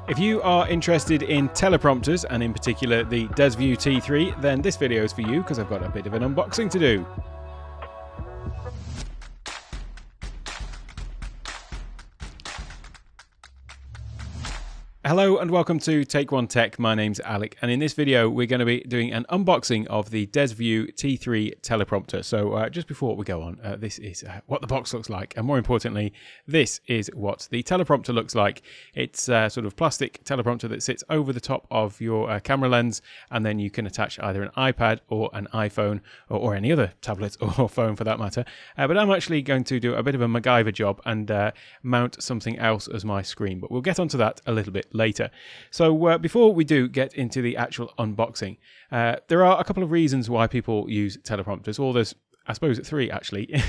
If you are interested in teleprompters, and in particular the Desview T3, then this video is for you because I've got a bit of an unboxing to do. Hello and welcome to Take One Tech. My name's Alec, and in this video we're going to be doing an unboxing of the Desview T3 Teleprompter. So just before we go on, this is what the box looks like, and more importantly, this is what the teleprompter looks like. It's a sort of plastic teleprompter that sits over the top of your camera lens, and then you can attach either an iPad or an iPhone or any other tablet or phone for that matter. But I'm actually going to do a bit of a MacGyver job and mount something else as my screen, but we'll get onto that a little bit later. So before we do get into the actual unboxing, there are a couple of reasons why people use teleprompters. Well, there's, I suppose, three actually.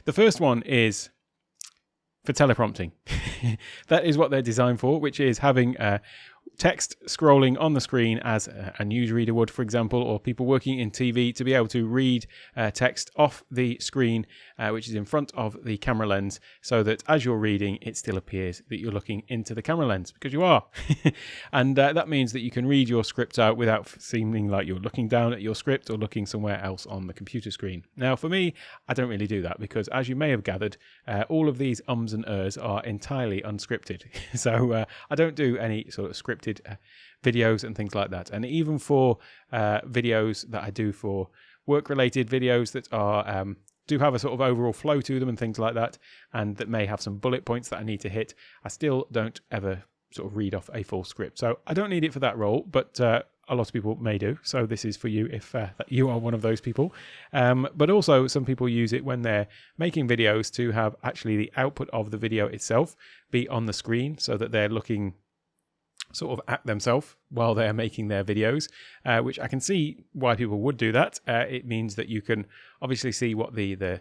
The first one is for teleprompting. That is what they're designed for, which is having text scrolling on the screen as a newsreader would, for example, or people working in TV to be able to read text off the screen, which is in front of the camera lens, so that as you're reading, it still appears that you're looking into the camera lens, because you are. And that means that you can read your script out without seeming like you're looking down at your script or looking somewhere else on the computer screen. Now, for me, I don't really do that because, as you may have gathered, all of these ums and ers are entirely unscripted. So I don't do any sort of scripted videos and things like that. And even for videos that I do for work-related videos that are do have a sort of overall flow to them and things like that, and that may have some bullet points that I need to hit, I still don't ever sort of read off a full script. So I don't need it for that role, but a lot of people may do. So this is for you if you are one of those people. But also some people use it when they're making videos to have actually the output of the video itself be on the screen, so that they're looking sort of at themselves while they're making their videos, which I can see why people would do that. It means that you can obviously see what the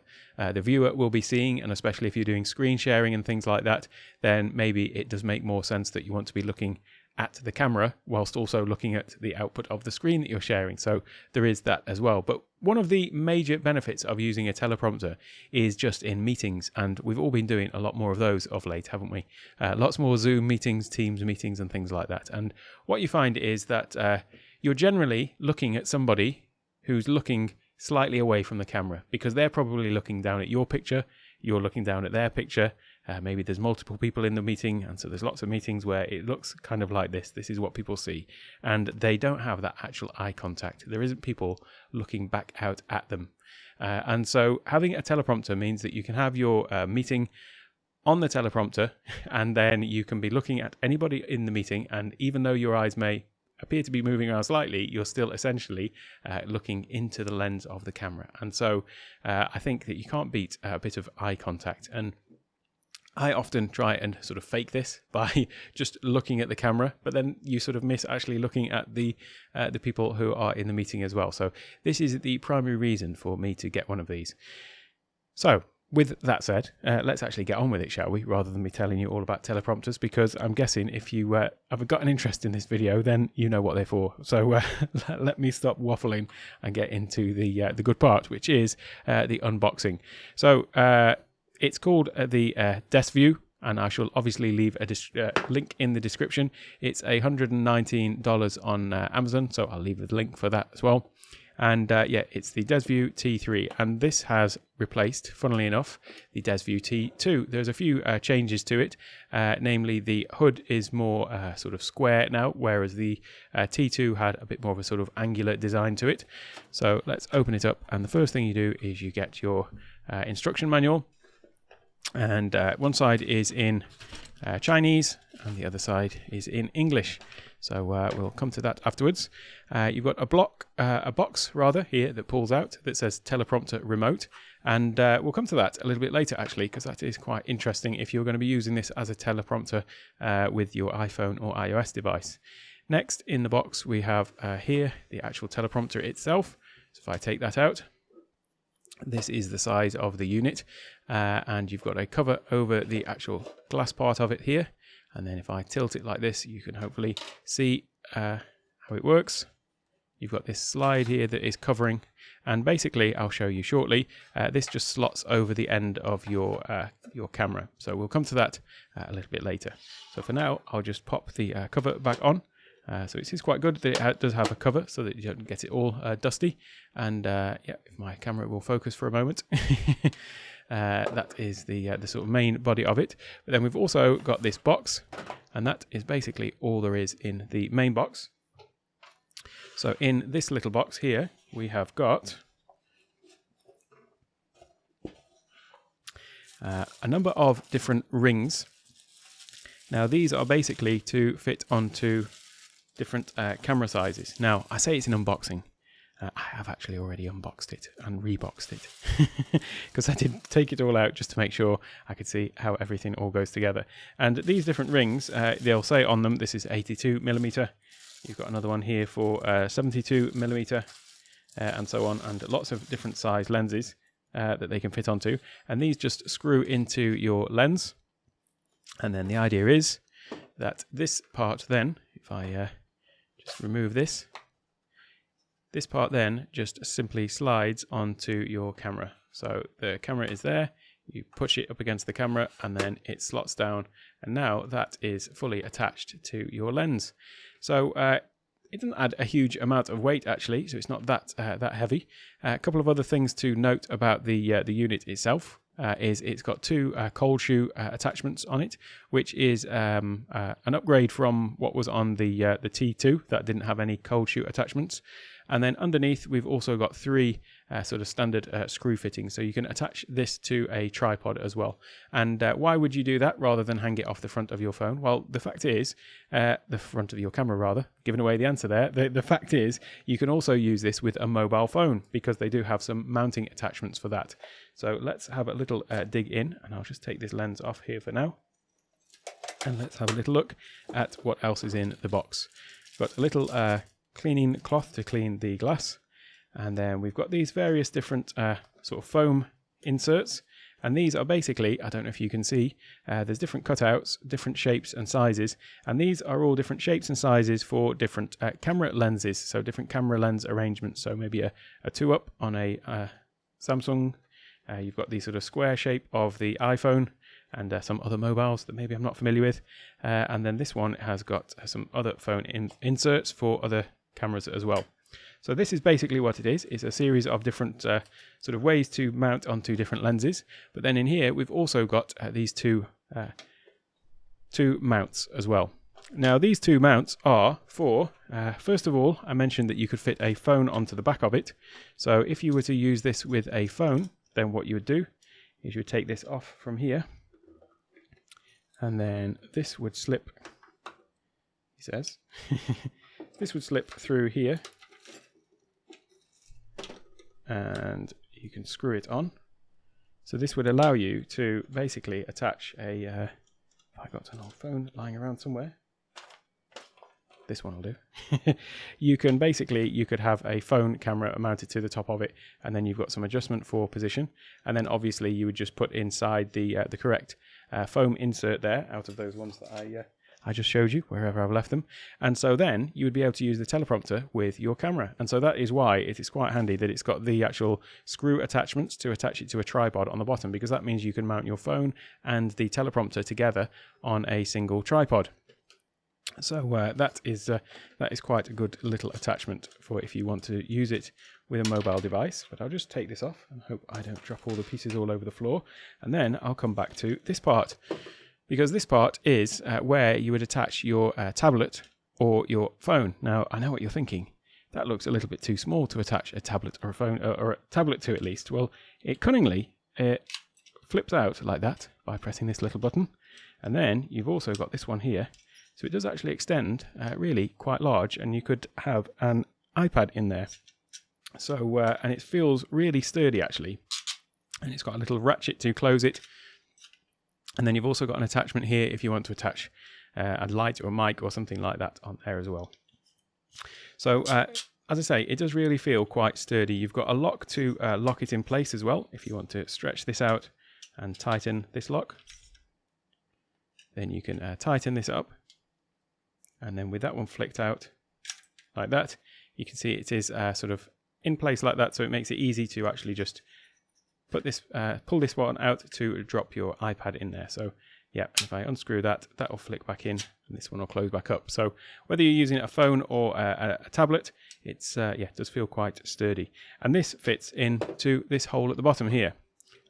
viewer will be seeing, and especially if you're doing screen sharing and things like that, then maybe it does make more sense that you want to be looking at the camera whilst also looking at the output of the screen that you're sharing. So there is that as well. But one of the major benefits of using a teleprompter is just in meetings, and we've all been doing a lot more of those of late, haven't we? Lots more Zoom meetings, Teams meetings and things like that. And what you find is that you're generally looking at somebody who's looking slightly away from the camera, because they're probably looking down at your picture, you're looking down at their picture. Maybe there's multiple people in the meeting, and so there's lots of meetings where it looks kind of like this. This is what people see, and they don't have that actual eye contact. There isn't people looking back out at them. And so having a teleprompter means that you can have your meeting on the teleprompter, and then you can be looking at anybody in the meeting, and even though your eyes may appear to be moving around slightly, you're still essentially looking into the lens of the camera. And so I think that you can't beat a bit of eye contact. And I often try and sort of fake this by just looking at the camera, but then you sort of miss actually looking at the people who are in the meeting as well. So this is the primary reason for me to get one of these. So with that said, let's actually get on with it, shall we? Rather than me telling you all about teleprompters, because I'm guessing if you have got an interest in this video, then you know what they're for. So let me stop waffling and get into the good part, which is the unboxing. So it's called the Desview, and I shall obviously leave a link in the description. It's $119 on Amazon, so I'll leave the link for that as well. And yeah, it's the Desview T3, and this has replaced, funnily enough, the Desview T2. There's a few changes to it, namely the hood is more sort of square now, whereas the T2 had a bit more of a sort of angular design to it. So let's open it up, and the first thing you do is you get your instruction manual. And one side is in Chinese and the other side is in English. So we'll come to that afterwards. You've got a box here that pulls out that says Teleprompter Remote. And we'll come to that a little bit later, actually, because that is quite interesting if you're going to be using this as a teleprompter with your iPhone or iOS device. Next in the box, we have here the actual teleprompter itself. So if I take that out, this is the size of the unit, and you've got a cover over the actual glass part of it here. And then if I tilt it like this, you can hopefully see how it works. you've got this slide here that is covering, and basically I'll show you shortly, this just slots over the end of your camera. So we'll come to that a little bit later. So for now, I'll just pop the cover back on. So it is quite good that it does have a cover so that you don't get it all dusty. And yeah, if my camera will focus for a moment. That is the sort of main body of it. But then we've also got this box, and that is basically all there is in the main box. So in this little box here, we have got a number of different rings. Now these are basically to fit onto different camera sizes. Now I say it's an unboxing. I have actually already unboxed it and reboxed it because I did take it all out just to make sure I could see how everything all goes together. And these different rings, they'll say on them, this is 82mm. You've got another one here for 72mm and so on, and lots of different size lenses that they can fit onto. And these just screw into your lens. And then the idea is that this part then, if I just remove this, this part then just simply slides onto your camera. So the camera is there, you push it up against the camera, and then it slots down. And now that is fully attached to your lens. So it doesn't add a huge amount of weight actually, so it's not that heavy. A couple of other things to note about the unit itself. Is it's got two cold shoe attachments on it, which is an upgrade from what was on the T2 that didn't have any cold shoe attachments. And then underneath, we've also got three sort of standard screw fittings. So you can attach this to a tripod as well. And why would you do that rather than hang it off the front of your phone? Well, the fact is, the front of your camera rather, giving away the answer there. The fact is, you can also use this with a mobile phone because they do have some mounting attachments for that. So let's have a little dig in, and I'll just take this lens off here for now. And let's have a little look at what else is in the box. Got a little cleaning cloth to clean the glass, and then we've got these various different sort of foam inserts, and these are basically, I don't know if you can see, there's different cutouts, different shapes and sizes, and these are all different shapes and sizes for different camera lenses, so different camera lens arrangements. So maybe a 2-up on a Samsung, you've got the sort of square shape of the iPhone, and some other mobiles that maybe I'm not familiar with, and then this one has got some other phone inserts for other cameras as well. So this is basically what it is. It's a series of different sort of ways to mount onto different lenses. But then in here we've also got these two mounts as well. Now these two mounts are for, first of all, I mentioned that you could fit a phone onto the back of it. So if you were to use this with a phone, then what you would do is you would take this off from here, and then this would slip, he says, this would slip through here, and you can screw it on. So this would allow you to basically attach a, if I got an old phone lying around somewhere, this one will do. You could have a phone camera mounted to the top of it, and then you've got some adjustment for position, and then obviously you would just put inside the correct foam insert there out of those ones that I just showed you wherever I've left them. And so then you would be able to use the teleprompter with your camera. And so that is why it is quite handy that it's got the actual screw attachments to attach it to a tripod on the bottom, because that means you can mount your phone and the teleprompter together on a single tripod. So that is quite a good little attachment for if you want to use it with a mobile device. But I'll just take this off and hope I don't drop all the pieces all over the floor. And then I'll come back to this part, because this part is where you would attach your tablet or your phone. Now, I know what you're thinking. That looks a little bit too small to attach a tablet or a phone, or a tablet to at least. Well, it cunningly flips out like that by pressing this little button. And then you've also got this one here. So it does actually extend really quite large, and you could have an iPad in there. So, and it feels really sturdy actually. And it's got a little ratchet to close it. And then you've also got an attachment here if you want to attach a light or a mic or something like that on there as well. So, as I say, it does really feel quite sturdy. You've got a lock to lock it in place as well. If you want to stretch this out and tighten this lock, then you can tighten this up. And then with that one flicked out like that, you can see it is sort of in place like that, so it makes it easy to actually just put this, pull this one out to drop your iPad in there. So yeah, if I unscrew that, that will flick back in, and this one will close back up. So whether you're using a phone or a tablet, it's yeah, it does feel quite sturdy. And this fits into this hole at the bottom here.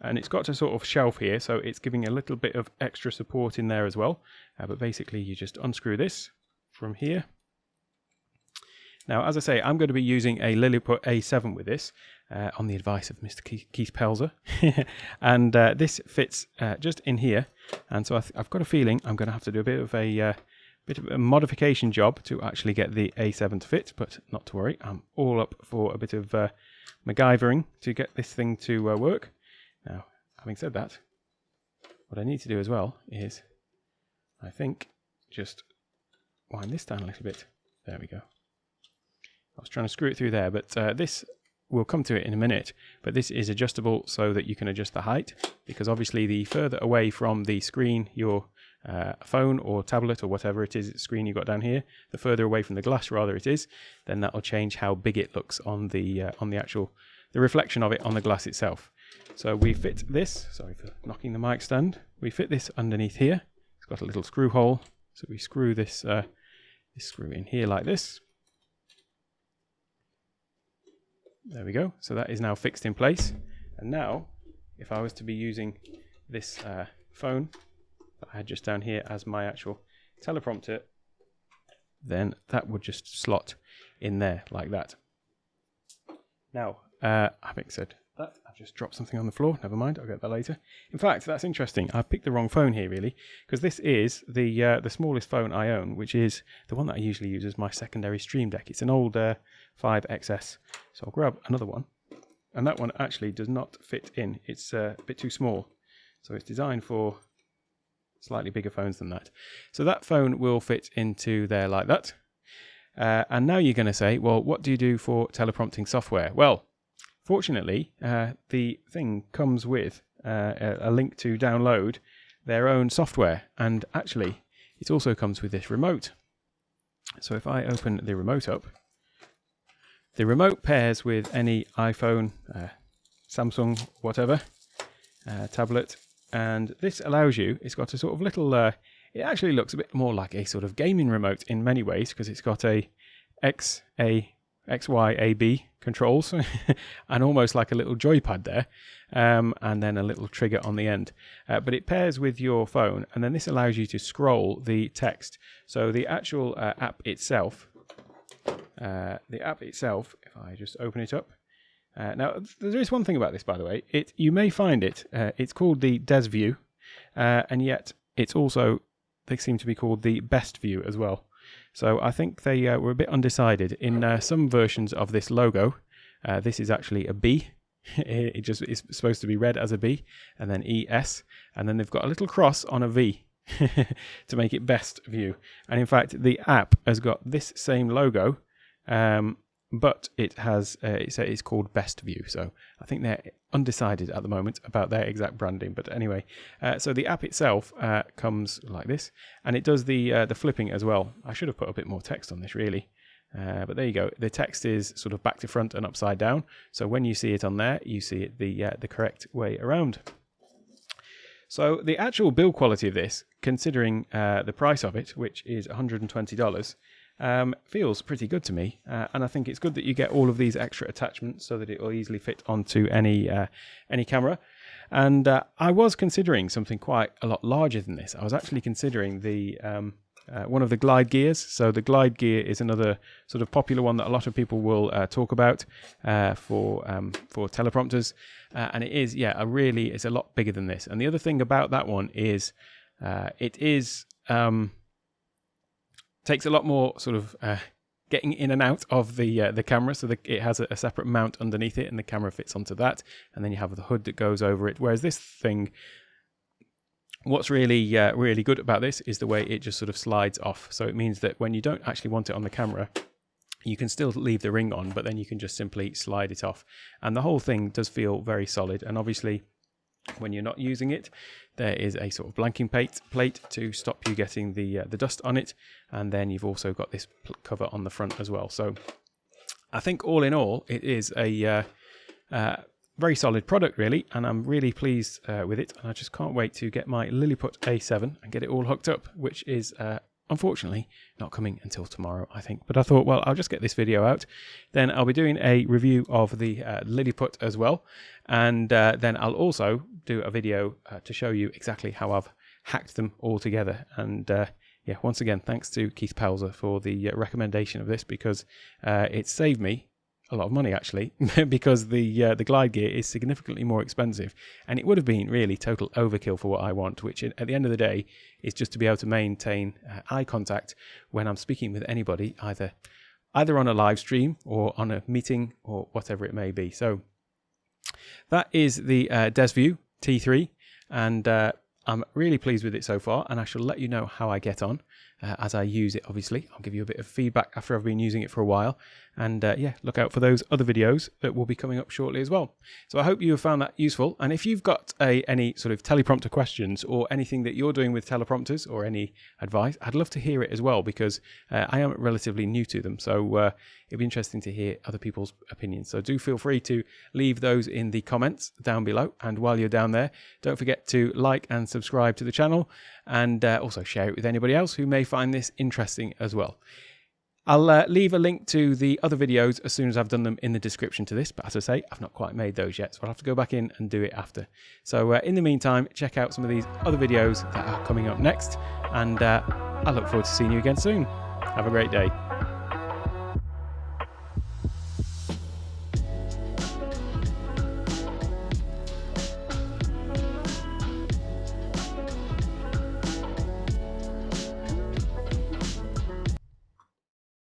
And it's got a sort of shelf here, so it's giving a little bit of extra support in there as well. But basically, you just unscrew this from here. Now, as I say, I'm going to be using a Lilliput A7 with this, on the advice of Mr. Keith Pelzer. And this fits just in here. And so I've got a feeling I'm going to have to do a bit of a modification job to actually get the A7 to fit, but not to worry. I'm all up for a bit of MacGyvering to get this thing to work. Now, having said that, what I need to do as well is, I think, just wind this down a little bit. There we go. I was trying to screw it through there, but this, we'll come to it in a minute, but this is adjustable so that you can adjust the height, because obviously the further away from the screen your phone or tablet or whatever it is, screen you've got down here, the further away from the glass rather it is, then that will change how big it looks on the actual, the reflection of it on the glass itself. So we fit this, sorry for knocking the mic stand, we fit this underneath here. It's got a little screw hole, so we screw this, this screw in here like this. There we go, so that is now fixed in place. And now, if I was to be using this phone that I had just down here as my actual teleprompter, then that would just slot in there like that. Now, having said that, I've just dropped something on the floor. Never mind, I'll get that later. In fact, that's interesting. I picked the wrong phone here, really, because this is the smallest phone I own, which is the one that I usually use as my secondary stream deck. It's an old 5XS. So I'll grab another one, and that one actually does not fit in. It's a bit too small, so it's designed for slightly bigger phones than that. So that phone will fit into there like that. And now you're going to say, well, what do you do for teleprompting software? Well, fortunately, the thing comes with a link to download their own software, and actually it also comes with this remote. So if I open the remote up, the remote pairs with any iPhone, Samsung, whatever, tablet, and this allows you, it's got a sort of little, it actually looks a bit more like a sort of gaming remote in many ways, because it's got a X, Y, A, B controls, and almost like a little joypad there, and then a little trigger on the end. But it pairs with your phone, and then this allows you to scroll the text. So the actual app itself, if I just open it up. Now, there is one thing about this, by the way. You may find it's called the Desview, and yet it's also, they seem to be called the Best View as well. So I think they were a bit undecided. In some versions of this logo, this is actually a B. It just is supposed to be read as a B, and then ES, and then they've got a little cross on a V to make it Best View. And in fact, the app has got this same logo, but it has it's called Best View. So I think they're undecided at the moment about their exact branding. But anyway, so the app itself comes like this, and it does the flipping as well. I should have put a bit more text on this, really. But there you go. The text is sort of back to front and upside down. So when you see it on there, you see it the correct way around. So the actual build quality of this, considering the price of it, which is $120, feels pretty good to me. And I think it's good that you get all of these extra attachments so that it will easily fit onto any camera. And I was considering something quite a lot larger than this. I was actually considering the one of the glide gears. So the glide gear is another sort of popular one that a lot of people will talk about for teleprompters, and it is, yeah, it's a lot bigger than this. And the other thing about that one is it is takes a lot more sort of getting in and out of the camera, so that it has a separate mount underneath it, and the camera fits onto that, and then you have the hood that goes over it. Whereas this thing, what's really really good about this is the way it just sort of slides off. So it means that when you don't actually want it on the camera, you can still leave the ring on, but then you can just simply slide it off. And the whole thing does feel very solid. And obviously, when you're not using it, there is a sort of blanking plate to stop you getting the dust on it. And then you've also got this cover on the front as well. So I think all in all, it is a very solid product, really, and I'm really pleased with it. And I just can't wait to get my Lilliput A7 and get it all hooked up, which is unfortunately not coming until tomorrow, I think. But I thought, well, I'll just get this video out. Then I'll be doing a review of the Lilliput as well. And then I'll also do a video to show you exactly how I've hacked them all together. And yeah, once again, thanks to Keith Pelzer for the recommendation of this, because it saved me a lot of money, actually, because the glide gear is significantly more expensive, and it would have been really total overkill for what I want, which at the end of the day is just to be able to maintain eye contact when I'm speaking with anybody, either on a live stream or on a meeting or whatever it may be. So that is the Desview T3, and I'm really pleased with it so far, and I shall let you know how I get on as I use it. Obviously, I'll give you a bit of feedback after I've been using it for a while, and yeah, look out for those other videos that will be coming up shortly as well. So I hope you have found that useful, and if you've got any sort of teleprompter questions or anything that you're doing with teleprompters or any advice, I'd love to hear it as well, because I am relatively new to them, so it'd be interesting to hear other people's opinions. So do feel free to leave those in the comments down below, and while you're down there, don't forget to like and subscribe to the channel, and also share it with anybody else who may find this interesting as well. I'll leave a link to the other videos as soon as I've done them in the description to this, but as I say, I've not quite made those yet, so I'll have to go back in and do it after. So in the meantime, check out some of these other videos that are coming up next, and I look forward to seeing you again soon. Have a great day.